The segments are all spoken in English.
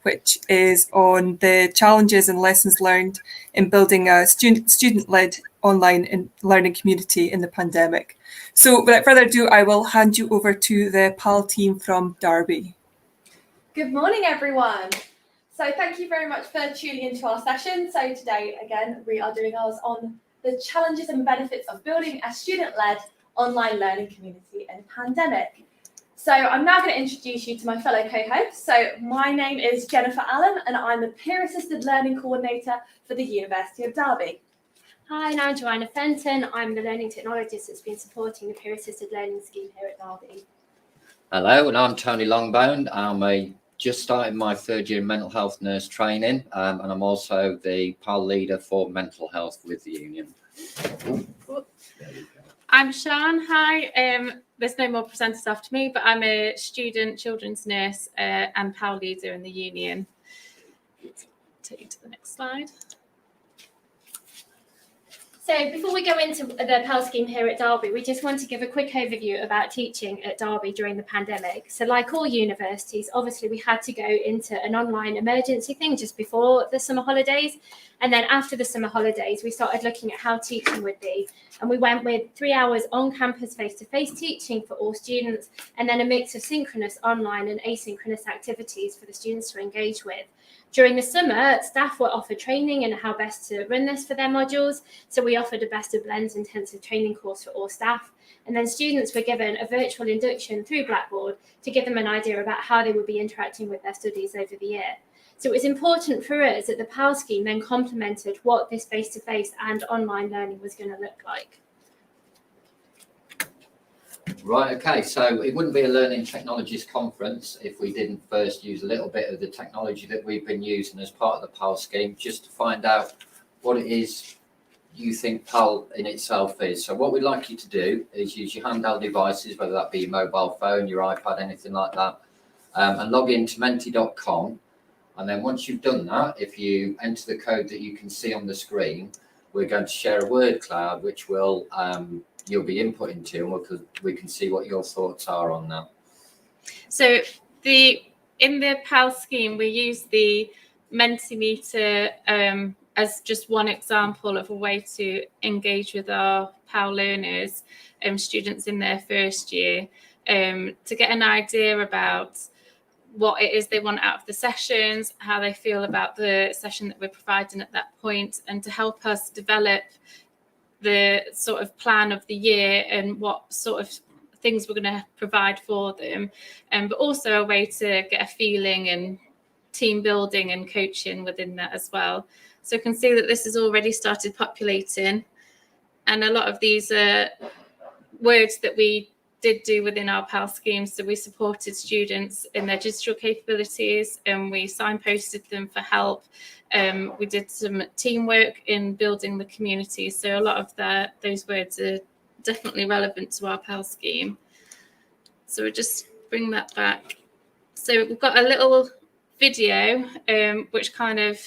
which is on the challenges and lessons learned in building a student-led online learning community in the pandemic. So without further ado, I will hand you over to the PAL team from Derby. Good morning, everyone. So thank you very much for tuning into our session. So today, again, we are doing ours on the challenges and benefits of building a student-led online learning community in a pandemic. So I'm now going to introduce you to my fellow co-hosts. So my name is Jennifer Allam, and I'm the Peer Assisted Learning Coordinator for the University of Derby. Hi, and I'm Johanna Fenton. I'm the learning technologist that's been supporting the Peer Assisted Learning scheme here at Derby. Hello, and I'm Tony Longbone. I'm just starting my third year in mental health nurse training, and I'm also the PAL leader for mental health with the union. I'm Sian. Hi, there's no more presenters after me, but I'm a student children's nurse and PAL leader in the union. Take you to the next slide. So before we go into the PAL scheme here at Derby, we just want to give a quick overview about teaching at Derby during the pandemic. So like all universities, obviously we had to go into an online emergency thing just before the summer holidays. And then after the summer holidays, we started looking at how teaching would be. And we went with 3 hours on campus face-to-face teaching for all students, and then a mix of synchronous online and asynchronous activities for the students to engage with. During the summer, staff were offered training in how best to run this for their modules. So we offered a Best of Blends intensive training course for all staff. And then students were given a virtual induction through Blackboard to give them an idea about how they would be interacting with their studies over the year. So it was important for us that the PAL scheme then complemented what this face-to-face and online learning was going to look like. Right, okay, so it wouldn't be a learning technologies conference if we didn't first use a little bit of the technology that we've been using as part of the PAL scheme, just to find out what it is you think PAL in itself is. So what we'd like you to do is use your handheld devices, whether that be your mobile phone, your iPad, anything like that, and log into menti.com. And then once you've done that, if you enter the code that you can see on the screen, we're going to share a word cloud, which will you'll be inputting to, and we can see what your thoughts are on that. So in the PAL scheme, we use the Mentimeter as just one example of a way to engage with our PAL learners, students in their first year, to get an idea about what it is they want out of the sessions, how they feel about the session that we're providing at that point, and to help us develop the sort of plan of the year and what sort of things we're going to provide for them, but also a way to get a feeling and team building and coaching within that as well. So you can see that this has already started populating, and a lot of these are words that we did do within our PAL scheme. So we supported students in their digital capabilities, and we signposted them for help. We did some teamwork in building the community. So a lot of those words are definitely relevant to our PAL scheme. So we'll just bring that back. So we've got a little video which kind of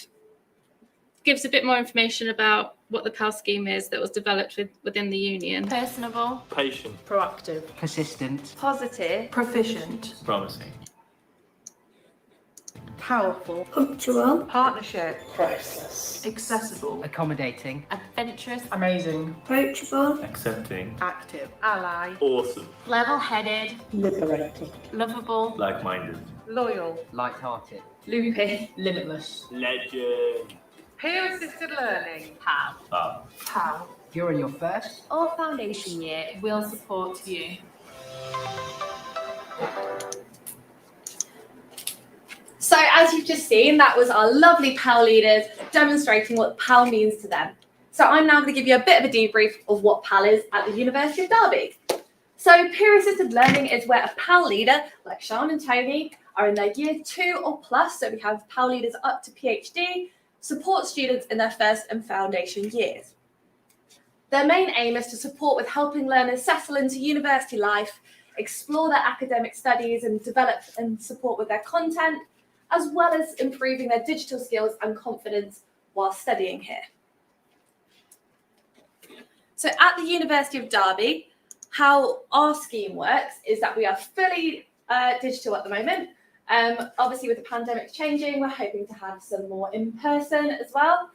gives a bit more information about what the PAL scheme is that was developed within the union. Personable, patient, proactive, persistent, positive, proficient, promising, powerful, punctual, partnership, priceless, accessible, accommodating, adventurous, amazing, approachable, accepting, active, ally, awesome, level-headed, liberating, lovable, like-minded, loyal, light-hearted, loopy, limitless, legend, peer-assisted learning, PAL. PAL. During your first Or foundation year, we'll support you. So as you've just seen, that was our lovely PAL leaders demonstrating what PAL means to them. So I'm now going to give you a bit of a debrief of what PAL is at the University of Derby. So peer-assisted learning is where a PAL leader, like Sian and Tony, are in their year 2 or plus, so we have PAL leaders up to PhD, support students in their first and foundation years. Their main aim is to support with helping learners settle into university life, explore their academic studies and develop and support with their content, as well as improving their digital skills and confidence while studying here. So at the University of Derby, how our scheme works is that we are fully digital at the moment. Obviously, with the pandemic changing, we're hoping to have some more in person as well.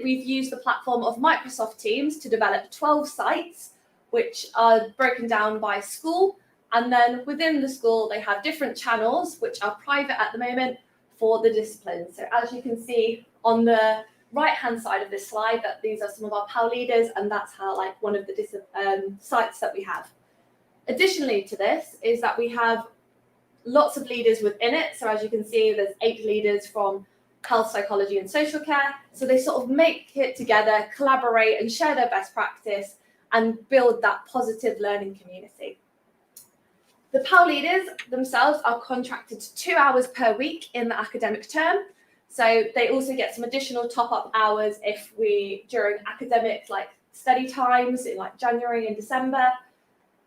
We've used the platform of Microsoft Teams to develop 12 sites, which are broken down by school. And then within the school, they have different channels, which are private at the moment for the disciplines. So as you can see on the right-hand side of this slide, that these are some of our PAL leaders, and that's how one of the sites that we have. Additionally to this is that we have lots of leaders within it. So as you can see, there's 8 leaders from health, psychology and social care. So they sort of make it together, collaborate and share their best practice and build that positive learning community. The PAL leaders themselves are contracted to 2 hours per week in the academic term. So they also get some additional top-up hours during academic study times in January and December.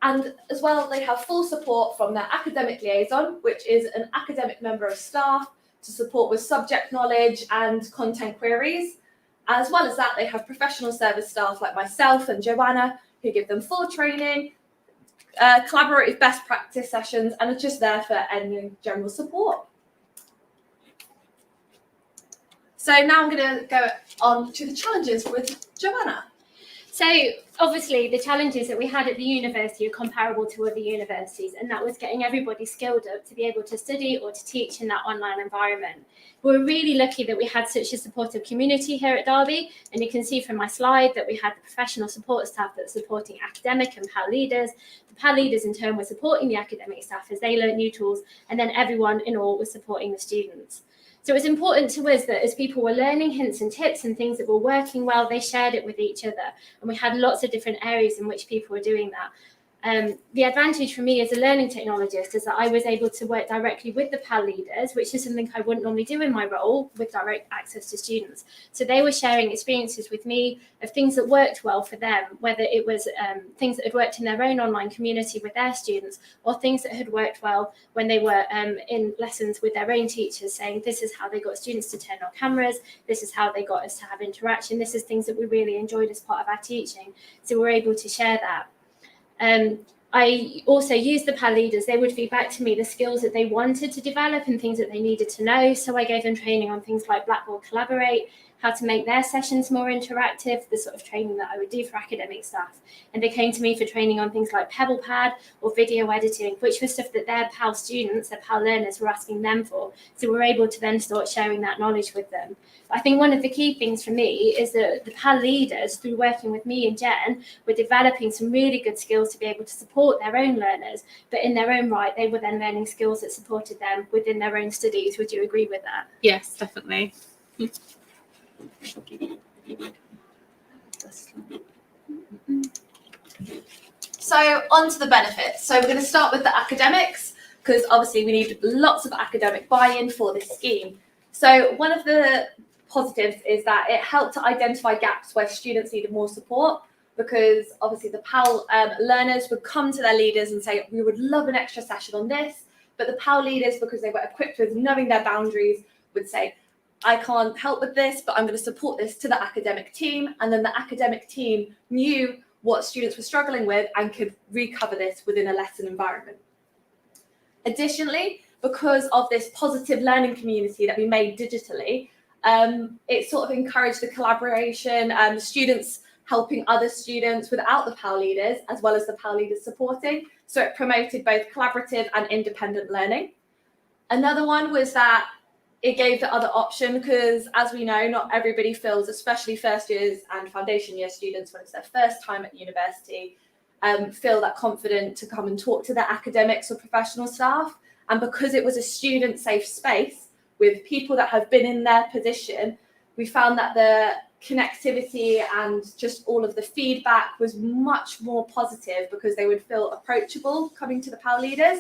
And as well, they have full support from their academic liaison, which is an academic member of staff to support with subject knowledge and content queries. As well as that, they have professional service staff like myself and Johanna, who give them full training, collaborative best practice sessions, and are just there for any general support. So now I'm going to go on to the challenges with Johanna. So obviously the challenges that we had at the university are comparable to other universities, and that was getting everybody skilled up to be able to study or to teach in that online environment. We're really lucky that we had such a supportive community here at Derby, and you can see from my slide that we had the professional support staff that were supporting academic and PAL leaders. The PAL leaders in turn were supporting the academic staff as they learned new tools, and then everyone in all was supporting the students. So it was important to us that as people were learning hints and tips and things that were working well, they shared it with each other. And we had lots of different areas in which people were doing that. The advantage for me as a learning technologist is that I was able to work directly with the PAL leaders, which is something I wouldn't normally do in my role with direct access to students. So they were sharing experiences with me of things that worked well for them, whether it was things that had worked in their own online community with their students, or things that had worked well when they were in lessons with their own teachers, saying this is how they got students to turn on cameras, this is how they got us to have interaction, this is things that we really enjoyed as part of our teaching. So we're able to share that. I also used the PAL leaders. They would feed back to me the skills that they wanted to develop and things that they needed to know. So I gave them training on things like Blackboard Collaborate, how to make their sessions more interactive, the sort of training that I would do for academic staff. And they came to me for training on things like PebblePad or video editing, which was stuff that their PAL students, their PAL learners were asking them for. So we're able to then start sharing that knowledge with them. I think one of the key things for me is that the PAL leaders, through working with me and Jen, were developing some really good skills to be able to support their own learners, but in their own right, they were then learning skills that supported them within their own studies. Would you agree with that? Yes, definitely. So on to the benefits. So we're going to start with the academics, because obviously we need lots of academic buy-in for this scheme. So one of the positives is that it helped to identify gaps where students needed more support, because obviously the PAL learners would come to their leaders and say, we would love an extra session on this. But the PAL leaders, because they were equipped with knowing their boundaries, would say, I can't help with this, but I'm going to support this to the academic team. And then the academic team knew what students were struggling with and could recover this within a lesson environment. Additionally, because of this positive learning community that we made digitally, it sort of encouraged the collaboration, students helping other students without the PAL leaders, as well as the PAL leaders supporting. So it promoted both collaborative and independent learning. Another one was that it gave the other option, because as we know, not everybody feels, especially first years and foundation year students, when it's their first time at university, feel that confident to come and talk to their academics or professional staff. And because it was a student safe space with people that have been in their position, we found that the connectivity and just all of the feedback was much more positive, because they would feel approachable coming to the PAL leaders.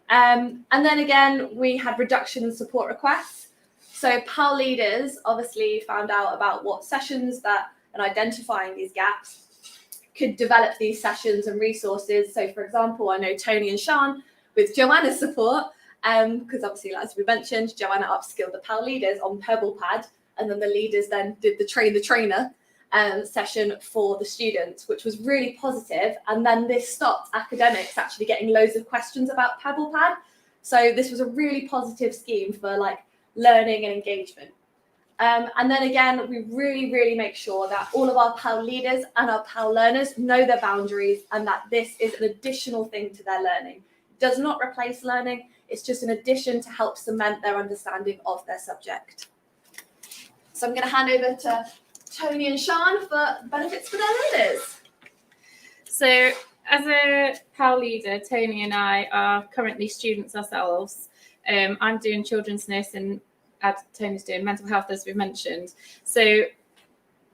And then again, we had reduction in support requests. So PAL leaders obviously found out about what sessions and identifying these gaps could develop these sessions and resources. So for example, I know Tony and Sian, with Johanna's support, because obviously, as we mentioned, Johanna upskilled the PAL leaders on PebblePad, and then the leaders then did the train the trainer session for the students, which was really positive. And then this stopped academics actually getting loads of questions about PebblePad, So this was a really positive scheme for like learning and engagement. And then again, we really make sure that all of our PAL leaders and our PAL learners know their boundaries and that this is an additional thing to their learning. It does not replace learning, it's just an addition to help cement their understanding of their subject. So I'm going to hand over to Tony and Sian for benefits for their learners. So as a PAL leader, Tony and I are currently students ourselves. I'm doing children's nursing, Tony's doing mental health, as we mentioned. So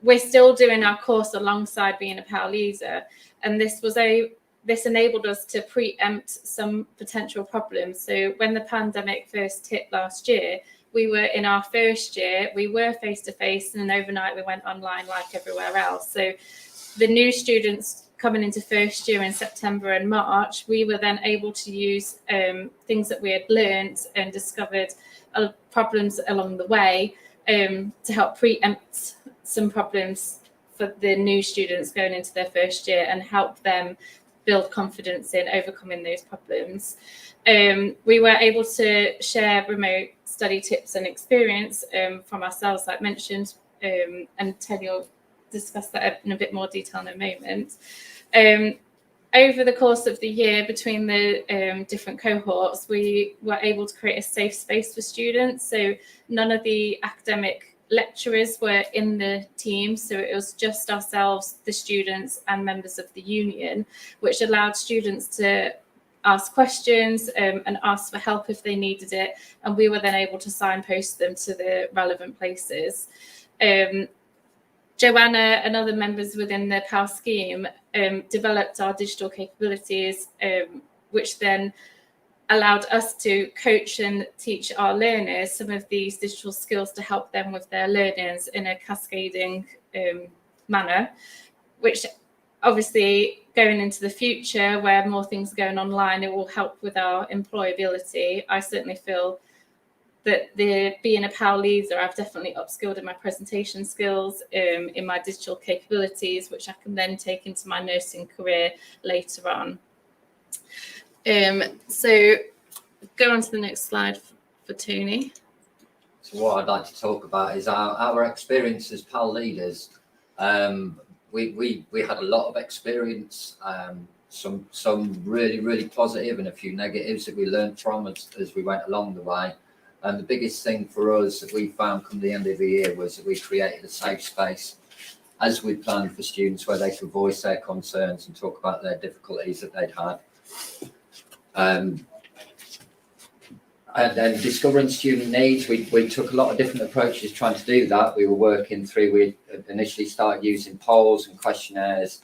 we're still doing our course alongside being a PAL leader, and this enabled us to preempt some potential problems. So when the pandemic first hit last year, we were in our first year, we were face-to-face, and overnight we went online like everywhere else. So the new students coming into first year in September and March, we were then able to use things that we had learned and discovered problems along the way to help preempt some problems for the new students going into their first year and help them build confidence in overcoming those problems. We were able to share remote study tips and experience from ourselves, like mentioned, and Tony will discuss that in a bit more detail in a moment. Over the course of the year, between the different cohorts, we were able to create a safe space for students. So none of the academic lecturers were in the team, so it was just ourselves, the students, and members of the union, which allowed students to ask questions and ask for help if they needed it, and we were then able to signpost them to the relevant places. Johanna and other members within the PAL scheme developed our digital capabilities, which then allowed us to coach and teach our learners some of these digital skills to help them with their learnings in a cascading manner, which obviously going into the future where more things are going online, it will help with our employability. I certainly feel that being a PAL leader, I've definitely upskilled in my presentation skills, in my digital capabilities, which I can then take into my nursing career later on. So go on to the next slide for Tony. So what I'd like to talk about is our experience as PAL leaders. We had a lot of experience, some really positive and a few negatives that we learned from as we went along the way. And the biggest thing for us that we found come the end of the year was that we created a safe space, as we planned, for students where they could voice their concerns and talk about their difficulties that they'd had. And then discovering student needs, we took a lot of different approaches trying to do that. We initially started using polls and questionnaires,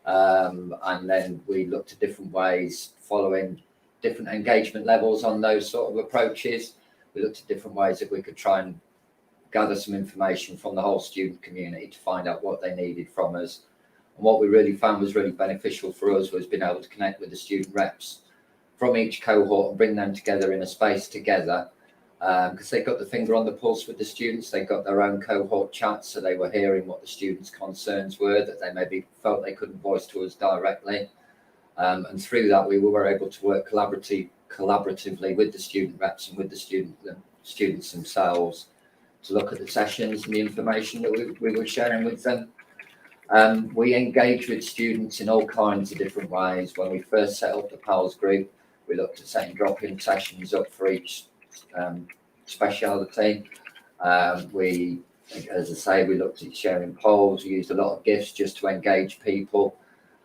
and then we looked at different ways, following different engagement levels on those sort of approaches. We looked at different ways that we could try and gather some information from the whole student community to find out what they needed from us. And what we really found was really beneficial for us was being able to connect with the student reps from each cohort and bring them together in a space together, because they got the finger on the pulse with the students. They got their own cohort chats, so they were hearing what the students' concerns were that they maybe felt they couldn't voice to us directly. And through that, we were able to work collaboratively with the student reps and with the students themselves to look at the sessions and the information that we were sharing with them. We engage with students in all kinds of different ways. When we first set up the PALS group, we looked at setting drop-in sessions up for each speciality. We, as I say, we looked at sharing polls. We used a lot of GIFs just to engage people.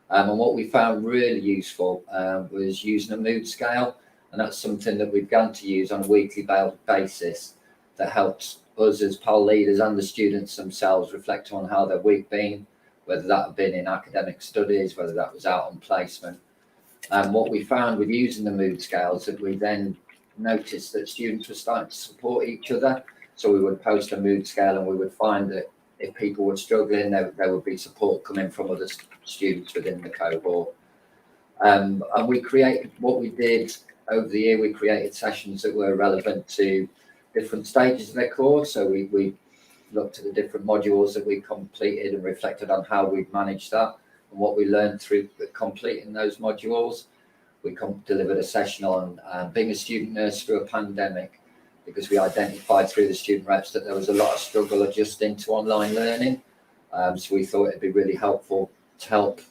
And what we found really useful was using a mood scale. And that's something that we've begun to use on a weekly basis that helps us as PAL leaders and the students themselves reflect on how their week been, whether that had been in academic studies, whether that was out on placement. And what we found with using the mood scales, that we then noticed that students were starting to support each other. So we would post a mood scale and we would find that if people were struggling, there would be support coming from other students within the cohort. And we created, what we did over the year, we created sessions that were relevant to different stages of their course. So we looked at the different modules that we completed and reflected on how we'd managed that and what we learned through completing those modules. we delivered a session on being a student nurse through a pandemic, because we identified through the student reps that there was a lot of struggle adjusting to online learning. So we thought it'd be really helpful to help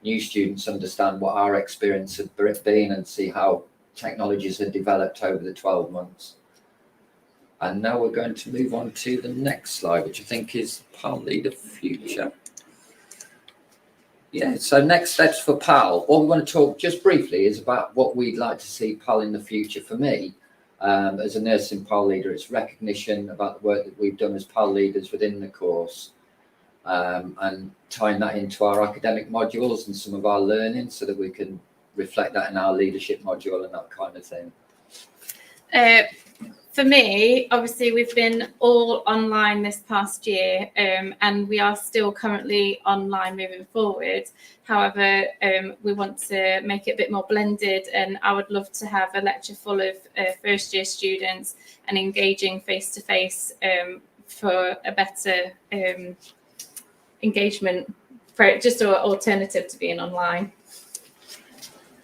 new students understand what our experience had been and see how technologies had developed over the 12 months. And now we're going to move on to the next slide, which I think is PAL Leader Future. Yeah, so next steps for PAL. What we want to talk just briefly is about what we'd like to see PAL in the future. For me, as a nursing PAL leader, it's recognition about the work that we've done as PAL leaders within the course, and tying that into our academic modules and some of our learning so that we can reflect that in our leadership module and that kind of thing. For me, obviously, we've been all online this past year, and we are still currently online moving forward. However, we want to make it a bit more blended, and I would love to have a lecture full of first year students and engaging face to face for a better engagement, for just an alternative to being online.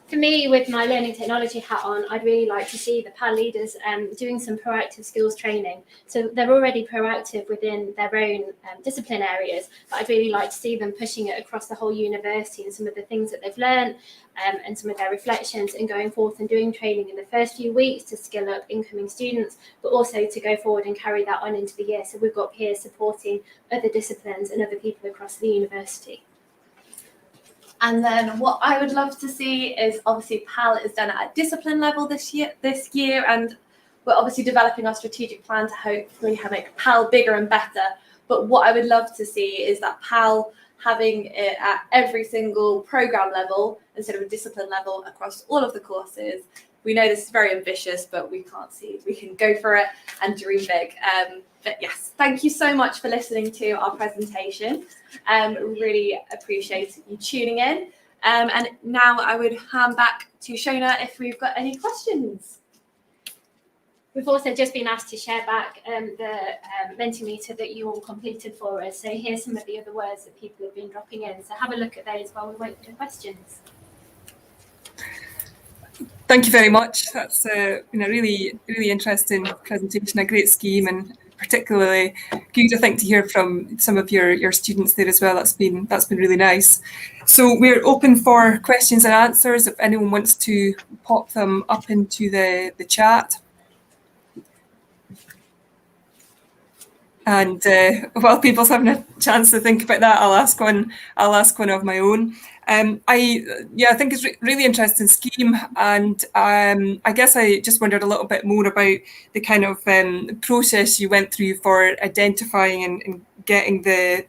For me, with my learning technology hat on, I'd really like to see the PAL leaders doing some proactive skills training. So they're already proactive within their own discipline areas, but I'd really like to see them pushing it across the whole university and some of the things that they've learned and some of their reflections, and going forth and doing training in the first few weeks to skill up incoming students, but also to go forward and carry that on into the year. So we've got peers supporting other disciplines and other people across the university. And then what I would love to see is, obviously PAL is done at a discipline level this year, and we're obviously developing our strategic plan to hopefully make PAL bigger and better. But what I would love to see is that PAL having it at every single program level instead of a discipline level across all of the courses. We know this is very ambitious, but we can't see. We can go for it and dream big. But yes, thank you so much for listening to our presentation. Really appreciate you tuning in. And now I would hand back to Shona if we've got any questions. We've also just been asked to share back the Mentimeter that you all completed for us. So here's some of the other words that people have been dropping in. So have a look at those while we wait for the questions. Thank you very much. That's been a really interesting presentation, a great scheme, and particularly good, I think, to hear from some of your students there as well. That's been really nice. So we're open for questions and answers if anyone wants to pop them up into the chat. And while people's having a chance to think about that, I'll ask one of my own. I think it's really interesting scheme, and I guess I just wondered a little bit more about the kind of process you went through for identifying and getting the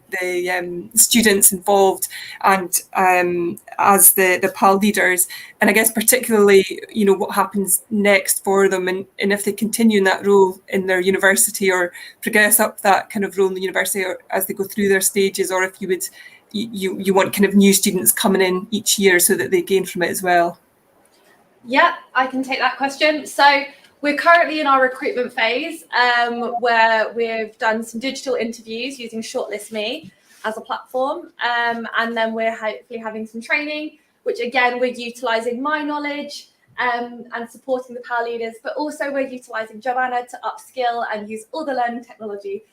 students involved and as the PAL leaders, and I guess particularly what happens next for them, and if they continue in that role in their university or progress up that kind of role in the university or as they go through their stages, or if you want kind of new students coming in each year so that they gain from it as well. Yeah, I can take that question. So we're currently in our recruitment phase where we've done some digital interviews using Shortlist Me as a platform. And then we're hopefully having some training, which again, we're utilising my knowledge and supporting the PAL leaders, but also we're utilising Johanna to upskill and use all the learning technology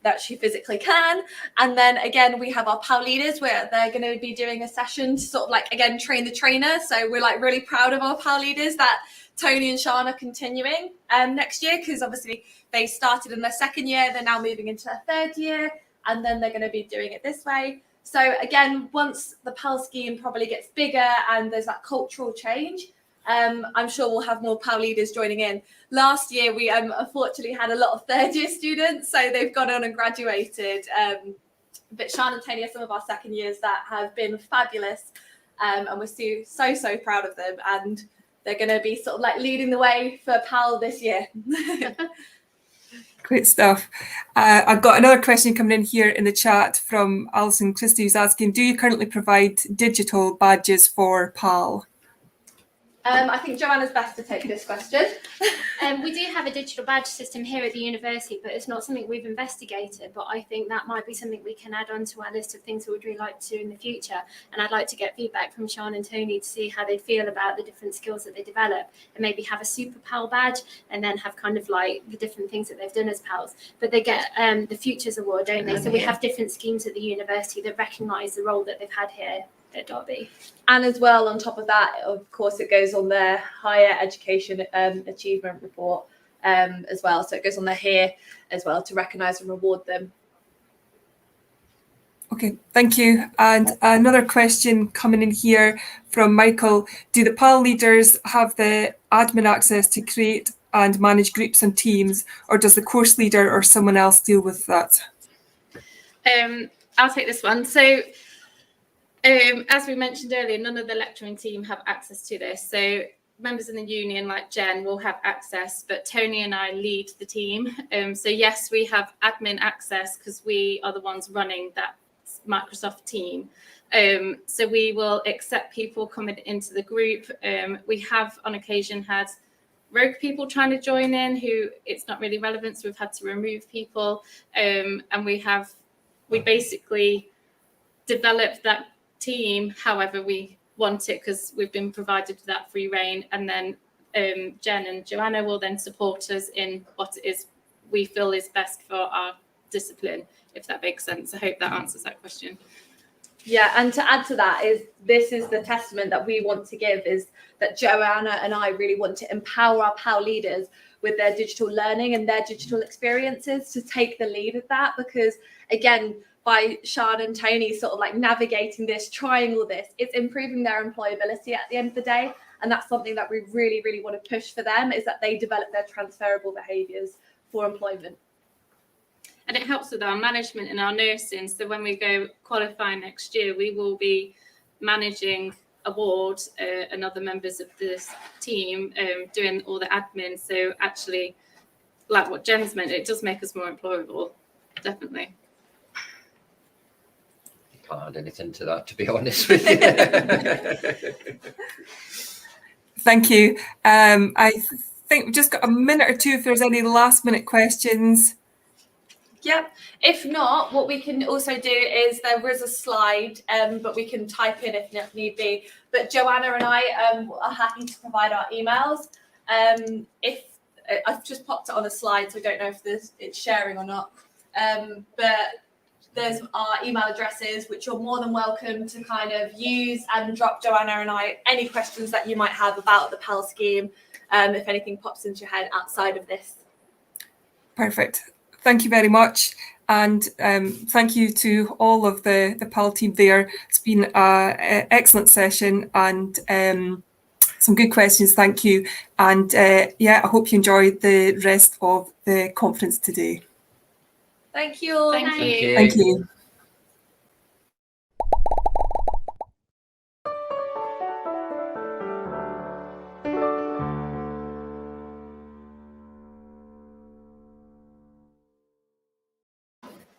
that she physically can. And then again, we have our PAL leaders where they're going to be doing a session to sort of again, train the trainer. So we're really proud of our PAL leaders that Tony and Sean are continuing next year, because obviously they started in their second year, they're now moving into their third year, and then they're going to be doing it this way. So again, once the PAL scheme probably gets bigger and there's that cultural change, I'm sure we'll have more PAL leaders joining in. Last year, we unfortunately had a lot of third year students, so they've gone on and graduated. But Sean and Tony are some of our second years that have been fabulous, and we're so proud of them. And they're going to be sort of leading the way for PAL this year. Great stuff. I've got another question coming in here in the chat from Alison Christie, who's asking, do you currently provide digital badges for PAL? I think Joanna's best to take this question. We do have a digital badge system here at the university, but it's not something we've investigated. But I think that might be something we can add on to our list of things we would really like to do in the future. And I'd like to get feedback from Sian and Tony to see how they feel about the different skills that they develop, and maybe have a super pal badge, and then have kind of like the different things that they've done as pals. But they get the Futures Award, don't they? So we have different schemes at the university that recognise the role that they've had here at Derby. And as well, on top of that, of course, it goes on their higher education achievement report as well. So it goes on their here as well to recognise and reward them. Okay, thank you. And another question coming in here from Michael. Do the PAL leaders have the admin access to create and manage groups and teams, or does the course leader or someone else deal with that? I'll take this one. So as we mentioned earlier, none of the lecturing team have access to this. So members in the union like Jen will have access, but Tony and I lead the team. So yes, we have admin access because we are the ones running that Microsoft team. So we will accept people coming into the group. We have on occasion had rogue people trying to join in who it's not really relevant, so we've had to remove people. And we basically developed that team however we want it because we've been provided that free reign, and then Jen and Johanna will then support us in what it is we feel is best for our discipline, if that makes sense. I hope that answers that question. Yeah, and to add to that this is the testament that we want to give, is that Johanna and I really want to empower our PAL leaders with their digital learning and their digital experiences to take the lead of that, because again, by Sian and Tony sort of like navigating this, trying all this, it's improving their employability at the end of the day. And that's something that we really, really want to push for them, is that they develop their transferable behaviours for employment. And it helps with our management and our nursing. So when we go qualify next year, we will be managing a ward and other members of this team doing all the admin. So actually, like what Jen's meant, it does make us more employable, definitely. Can't add anything to that, to be honest with you. Thank you. I think we've just got a minute or two if there's any last minute questions. Yep. If not, what we can also do is there is a slide, but we can type in if need be. But Johanna and I are happy to provide our emails. If I've just popped it on a slide, so I don't know if it's sharing or not. But there's our email addresses, which you're more than welcome to kind of use and drop Johanna and I any questions that you might have about the PAL scheme, if anything pops into your head outside of this. Perfect. Thank you very much. And thank you to all of the PAL team there. It's been an excellent session and some good questions. Thank you. And I hope you enjoyed the rest of the conference today. Thank you all. Thank you. Thank you.